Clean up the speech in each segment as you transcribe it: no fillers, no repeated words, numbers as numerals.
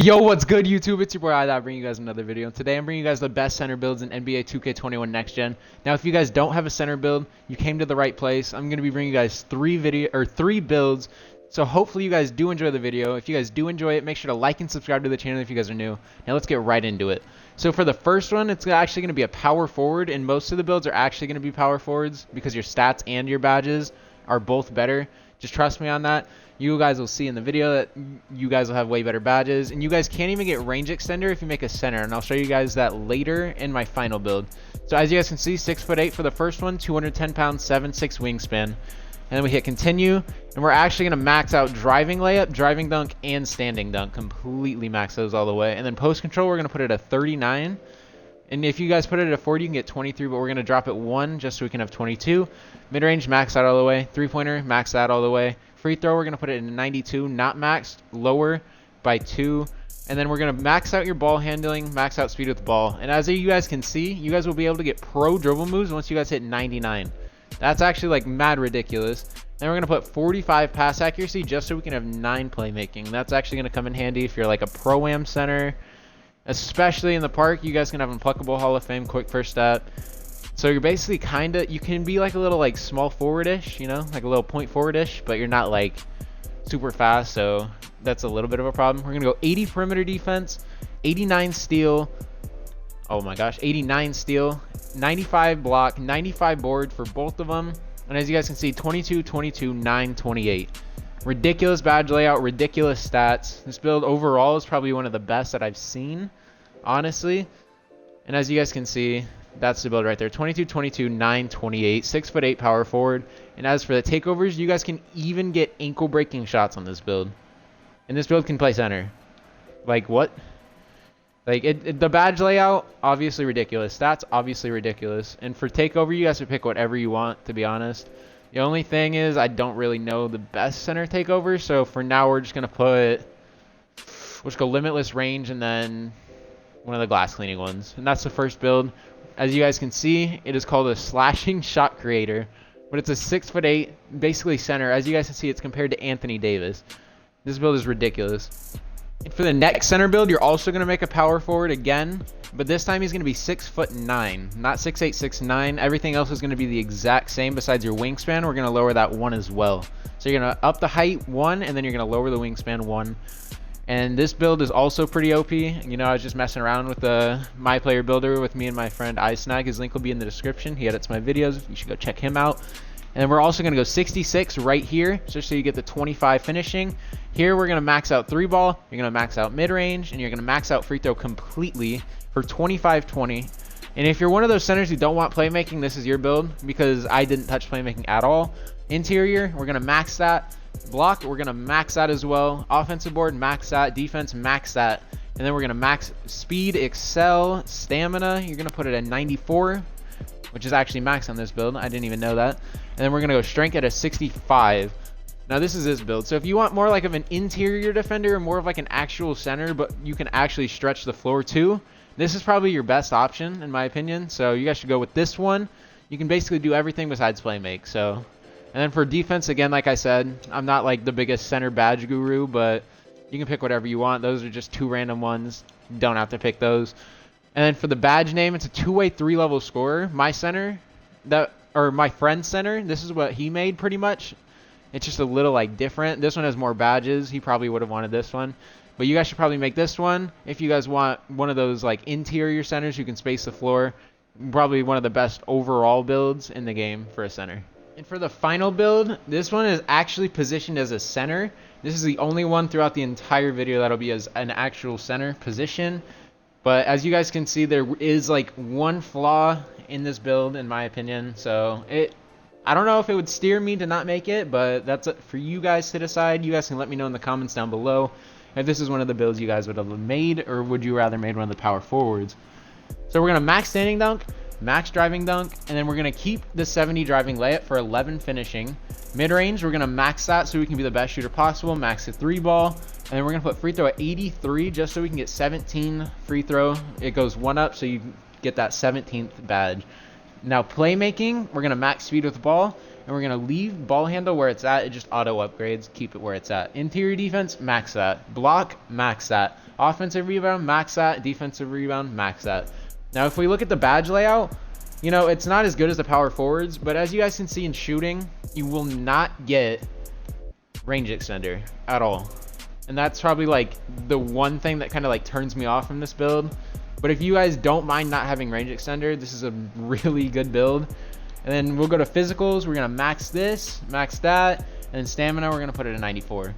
Yo, what's good, YouTube? It's your boy iDot bringing you guys another video. Today I'm bringing you guys the best center builds in NBA 2K21 Next Gen. Now, if you guys don't have a center build, you came to the right place. I'm going to be bringing you guys three builds. So hopefully you guys do enjoy the video. If you guys do enjoy it, make sure to like and subscribe to the channel if you guys are new. Now let's get right into it. So for the first one, it's actually going to be a power forward, and most of the builds are actually going to be power forwards because your stats and your badges are both better. Just trust me on that. You guys will see in the video that you guys will have way better badges, and you guys can't even get range extender if you make a center, and I'll show you guys that later in my final build. So as you guys can see, 6'8" for the first one, 210 pounds, 7'6" wingspan. And then we hit continue, and we're actually going to max out driving layup, driving dunk, and standing dunk. Completely max those all the way. And then post control, we're going to put it at 39. And if you guys put it at 40, you can get 23, but we're going to drop it 1 just so we can have 22. Mid-range, max out all the way. Three-pointer, max out all the way. Free throw, we're going to put it in 92, not maxed, lower by 2. And then we're going to max out your ball handling, max out speed with the ball. And as you guys can see, you guys will be able to get pro dribble moves once you guys hit 99. That's actually like mad ridiculous. Then we're going to put 45 pass accuracy just so we can have 9 playmaking. That's actually going to come in handy if you're like a pro-am center. Especially in the park, you guys can have Unpluckable Hall of Fame, quick first step. So you're basically you can be like a little like small forward-ish, you know, like a little point forward-ish, but you're not like super fast, so that's a little bit of a problem. We're going to go 80 perimeter defense, 89 steal, oh my gosh, 89 steal, 95 block, 95 board for both of them. And as you guys can see, 22, 22, 9, 28. Ridiculous badge layout, ridiculous stats. This build overall is probably one of the best that I've seen, honestly. And as you guys can see, that's the build right there. 22, 22, 9, 28, 6'8" power forward. And as for the takeovers, you guys can even get ankle breaking shots on this build. And this build can play center. Like what? Like the badge layout, obviously ridiculous. Stats, obviously ridiculous. And for takeover, you guys can pick whatever you want, to be honest. The only thing is I don't really know the best center takeover, so for now we're just going to we'll just go limitless range and then one of the glass cleaning ones. And that's the first build. As you guys can see, it is called a slashing shot creator, but it's a 6'8", basically center. As you guys can see, it's compared to Anthony Davis. This build is ridiculous. And for the next center build, you're also going to make a power forward again, but this time he's going to be 6'9", not 6'8", 6'9". Everything else is going to be the exact same besides your wingspan. We're going to lower that 1 as well. So you're going to up the height 1, and then you're going to lower the wingspan 1. And this build is also pretty OP. You know, I was just messing around with the My Player Builder with me and my friend iSnag. His link will be in the description. He edits my videos. You should go check him out. And then we're also going to go 66 right here, just so you get the 25 finishing. Here we're going to max out 3-ball, you're going to max out mid-range, and you're going to max out free throw completely for 25-20. And if you're one of those centers who don't want playmaking, this is your build, because I didn't touch playmaking at all. Interior, we're going to max that. Block, we're going to max that as well. Offensive board, max that. Defense, max that. And then we're going to max speed, excel, stamina. You're going to put it at 94, which is actually max on this build. I didn't even know that. And then we're going to go strength at a 65. Now this is this build. So if you want more like of an interior defender or more of like an actual center, but you can actually stretch the floor too, this is probably your best option in my opinion. So you guys should go with this one. You can basically do everything besides play make. So, and then for defense, again, like I said, I'm not like the biggest center badge guru, but you can pick whatever you want. Those are just 2 random ones. You don't have to pick those. And then for the badge name, it's a 2-way 3-level scorer. My center, my friend's center, this is what he made pretty much. It's just a little like different. This one has more badges. He probably would have wanted this one. But you guys should probably make this one. If you guys want one of those like interior centers who can space the floor, probably one of the best overall builds in the game for a center. And for the final build, this one is actually positioned as a center. This is the only one throughout the entire video that'll be as an actual center position. But as you guys can see, there is like one flaw in this build, in my opinion. So I don't know if it would steer me to not make it, but that's for you guys to decide. You guys can let me know in the comments down below if this is one of the builds you guys would have made, or would you rather made one of the power forwards. So we're going to max standing dunk, max driving dunk, and then we're going to keep the 70 driving layup for 11 finishing. Mid-range, we're going to max that so we can be the best shooter possible, max the 3-ball. And then we're going to put free throw at 83 just so we can get 17 free throw. It goes 1 up, so you get that 17th badge. Now playmaking, we're going to max speed with the ball, and we're going to leave ball handle where it's at. It just auto upgrades, keep it where it's at. Interior defense, max that. Block, max that. Offensive rebound, max that. Defensive rebound, max that. Now, if we look at the badge layout, you know, it's not as good as the power forwards, but as you guys can see in shooting, you will not get range extender at all. And that's probably like the one thing that kind of like turns me off from this build. But if you guys don't mind not having range extender, this is a really good build. And then we'll go to physicals. We're going to max this, max that, and then stamina, we're going to put it at 94.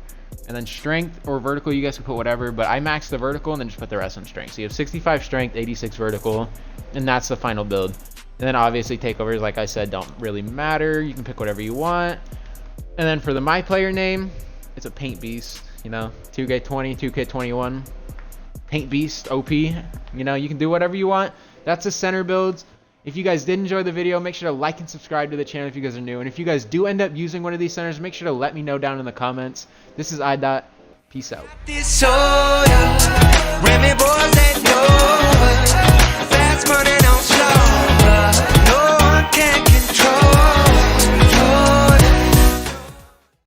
And then strength or vertical, you guys can put whatever, but I maxed the vertical and then just put the rest on strength. So you have 65 strength, 86 vertical, and that's the final build. And then obviously takeovers, like I said, don't really matter. You can pick whatever you want. And then for the my player name, it's a paint beast, you know, 2K20, 2K21, paint beast, OP. You know, you can do whatever you want. That's the center builds. If you guys did enjoy the video, make sure to like and subscribe to the channel if you guys are new. And if you guys do end up using one of these centers, make sure to let me know down in the comments. This is iDot. Peace out.